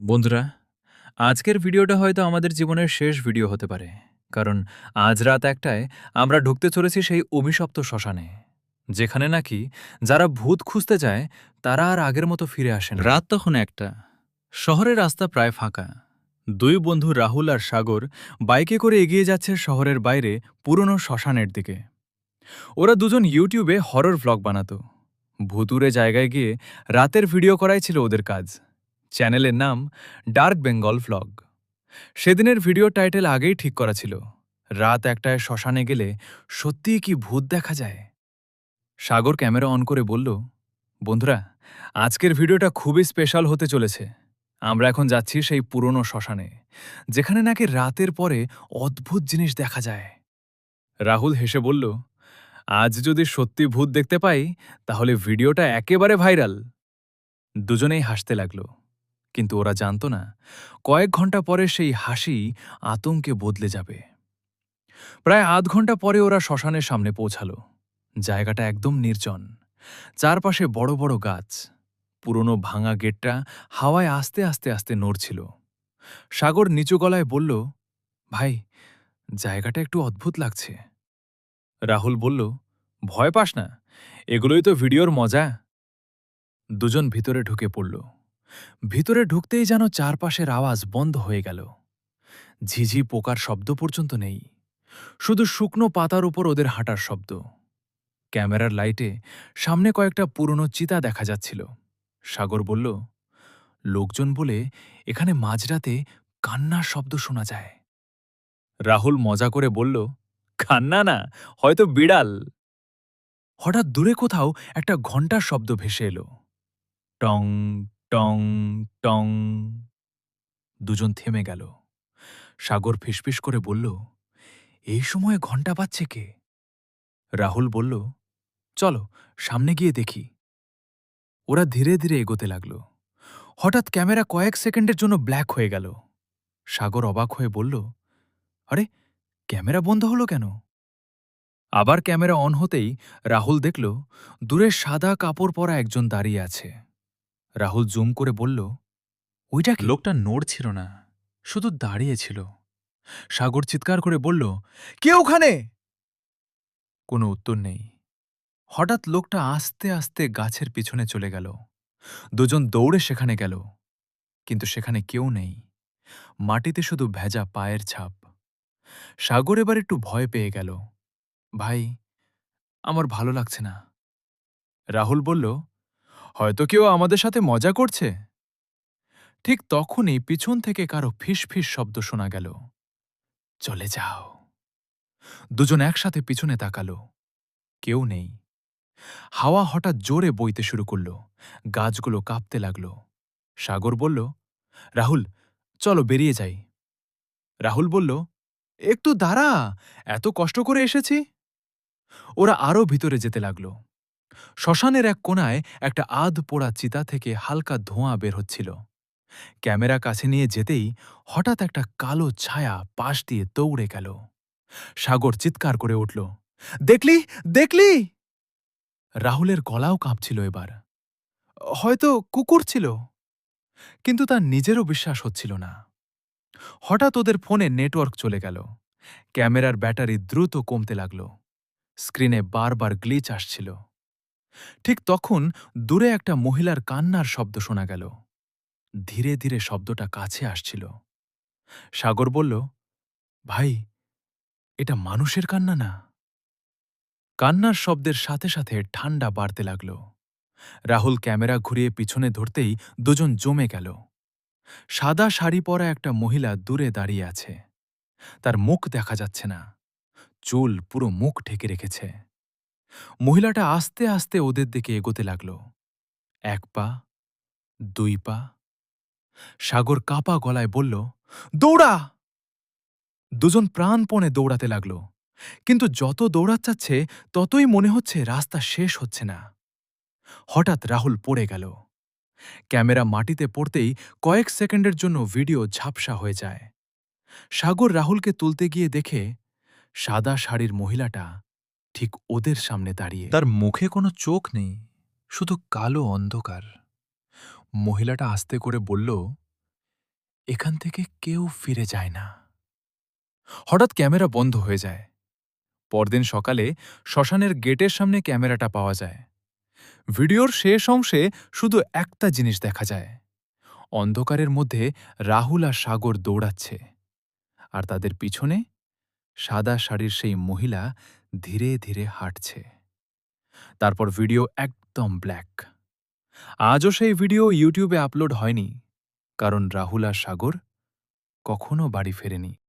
বন্ধুরা, আজকের ভিডিওটা হয়তো আমাদের জীবনের শেষ ভিডিও হতে পারে। কারণ আজ রাত ১টায় আমরা ঢুকতে চলেছি সেই অভিশপ্ত শ্মশানে। যেখানে নাকি যারা ভূত খুঁজতে যায় তারা আর আগের মতো ফিরে আসে না। রাত তখন ১টা। শহরের রাস্তা প্রায় ফাঁকা। দুই বন্ধু রাহুল আর সাগর বাইকে করে এগিয়ে যাচ্ছে শহরের বাইরে পুরনো শ্মশানের দিকে। ওরা দুজন ইউটিউবে হরর ভ্লগ বানাতো। ভুতুরে জায়গায় গিয়ে রাতের ভিডিও করাই ছিল ওদের কাজ। চ্যানেলের নাম ডার্ক বেঙ্গল ভ্লগ। সেদিনের ভিডিও টাইটেল আগেই ঠিক করা ছিল, রাত ১টায় শ্মশানে গেলে সত্যিই কি ভূত দেখা যায়। সাগর ক্যামেরা অন করে বলল, বন্ধুরা, আজকের ভিডিওটা খুবই স্পেশাল হতে চলেছে। আমরা এখন যাচ্ছি সেই পুরনো শ্মশানে, যেখানে নাকি রাতের পরে অদ্ভুত জিনিস দেখা যায়। রাহুল হেসে বলল, আজ যদি সত্যি ভূত দেখতে পাই তাহলে ভিডিওটা একেবারে ভাইরাল। দুজনেই হাসতে লাগলো, কিন্তু ওরা জানত না কয়েক ঘন্টা পরে সেই হাসি আতঙ্কে বদলে যাবে। প্রায় আধ ঘন্টা পরে ওরা শ্মশানের সামনে পৌঁছালো। জায়গাটা একদম নির্জন, চারপাশে বড় বড় গাছ। পুরনো ভাঙা গেটটা হাওয়ায় আস্তে আস্তে আস্তে নড়ছিল। সাগর নিচু গলায় বলল, ভাই, জায়গাটা একটু অদ্ভুত লাগছে। রাহুল বলল, ভয় পাস না, এগুলোই তো ভিডিওর মজা। দুজন ভিতরে ঢুকে পড়ল। ভিতরে ঢুকতেই যেন চারপাশের আওয়াজ বন্ধ হয়ে গেল। ঝিঝি পোকার শব্দ পর্যন্ত নেই, শুধু শুকনো পাতার উপর ওদের হাঁটার শব্দ। ক্যামেরার লাইটে সামনে কয়েকটা পুরনো চিতা দেখা যাচ্ছিল। সাগর বলল, লোকজন বলে এখানে মাঝরাতে কান্নার শব্দ শোনা যায়। রাহুল মজা করে বলল, কান্না না, হয়তো বিড়াল। হঠাৎ দূরে কোথাও একটা ঘণ্টার শব্দ ভেসে এলো, টং টং টং। দুজন থেমে গেল। সাগর ফিসফিস করে বলল, এই সময়ে ঘণ্টা বাজছে কে? রাহুল বলল, চলো সামনে গিয়ে দেখি। ওরা ধীরে ধীরে এগোতে লাগল। হঠাৎ ক্যামেরা কয়েক সেকেন্ডের জন্য ব্ল্যাক হয়ে গেল। সাগর অবাক হয়ে বলল, আরে, ক্যামেরা বন্ধ হলো কেন? আবার ক্যামেরা অন হতেই রাহুল দেখল দূরে সাদা কাপড় পরা একজন দাঁড়িয়ে আছে। রাহুল জুম করে বলল, ওইটা কি? লোকটা নড়ছিল না, শুধু দাঁড়িয়ে ছিল। সাগর চিৎকার করে বলল, কে ওখানে? কোনো উত্তর নেই। হঠাৎ লোকটা আস্তে আস্তে গাছের পিছনে চলে গেল। দুজন দৌড়ে সেখানে গেল, কিন্তু সেখানে কেউ নেই। মাটিতে শুধু ভেজা পায়ের ছাপ। সাগর এবার একটু ভয় পেয়ে গেল। ভাই, আমার ভালো লাগছে না। রাহুল বলল, হয়তো কেউ আমাদের সাথে মজা করছে। ঠিক তখনই পিছন থেকে কারো ফিস ফিস শব্দ শোনা গেল, চলে যাও। দুজন একসাথে পিছনে তাকালো, কেউ নেই। হাওয়া হঠাৎ জোরে বইতে শুরু করল, গাছগুলো কাঁপতে লাগল। সাগর বলল, রাহুল, চলো বেরিয়ে যাই। রাহুল বলল, একটু দাঁড়া, এত কষ্ট করে এসেছি। ওরা আরও ভিতরে যেতে লাগল। শ্মশানের এক কোণায় একটা আধ পোড়া চিতা থেকে হালকা ধোঁয়া বের হচ্ছিল। ক্যামেরা কাছে নিয়ে যেতেই হঠাৎ একটা কালো ছায়া পাশ দিয়ে দৌড়ে গেল। সাগর চিৎকার করে উঠল, দেখলি, দেখলি? রাহুলের গলাও কাঁপছিল এবার। হয়তো কুকুর ছিল, কিন্তু তার নিজেরও বিশ্বাস হচ্ছিল না। হঠাৎ ওদের ফোনে নেটওয়ার্ক চলে গেল। ক্যামেরার ব্যাটারি দ্রুত কমতে লাগল। স্ক্রিনে বারবার গ্লিচ আসছিল। ঠিক তখন দূরে একটা মহিলার কান্নার শব্দ শোনা গেল। ধীরে ধীরে শব্দটা কাছে আসছিল। সাগর বলল, ভাই, এটা মানুষের কান্না না। কান্নার শব্দের সাথে সাথে ঠান্ডা বাড়তে লাগল। রাহুল ক্যামেরা ঘুরিয়ে পিছনে ধরতেই দুজন জমে গেল। সাদা শাড়ি পরা একটা মহিলা দূরে দাঁড়িয়ে আছে। তার মুখ দেখা যাচ্ছে না, চুল পুরো মুখ ঢেকে রেখেছে। মহিলাটা আস্তে আস্তে ওদের দিকে এগোতে লাগল। ১ পা, ২ পা। সাগর কাঁপা গলায় বলল, দৌড়া! দুজন প্রাণপণে দৌড়াতে লাগল, কিন্তু যত দৌড়াচ্ছে ততই মনে হচ্ছে রাস্তা শেষ হচ্ছে না। হঠাৎ রাহুল পড়ে গেল। ক্যামেরা মাটিতে পড়তেই কয়েক সেকেন্ডের জন্য ভিডিও ঝাপসা হয়ে যায়। সাগর রাহুলকে তুলতে গিয়ে দেখে সাদা শাড়ির মহিলাটা ঠিক ওদের সামনে দাঁড়িয়ে। তার মুখে কোনো চোখ নেই, শুধু কালো অন্ধকার। মহিলাটা আস্তে করে বলল, এখান থেকে কেউ ফিরে যায় না। হঠাৎ ক্যামেরা বন্ধ হয়ে যায়। পরদিন সকালে শ্মশানের গেটের সামনে ক্যামেরাটা পাওয়া যায়। ভিডিওর শেষ অংশে শুধু একটা জিনিস দেখা যায়। অন্ধকারের মধ্যে রাহুল আর সাগর দৌড়াচ্ছে, আর তাদের পিছনে সাদা শাড়ির সেই মহিলা ধীরে ধীরে হাঁটছে। তারপর ভিডিও একদম ব্ল্যাক। আজও সেই ভিডিও ইউটিউবে আপলোড হয়নি, কারণ রাহুল আর সাগর কখনো বাড়ি ফেরেনি।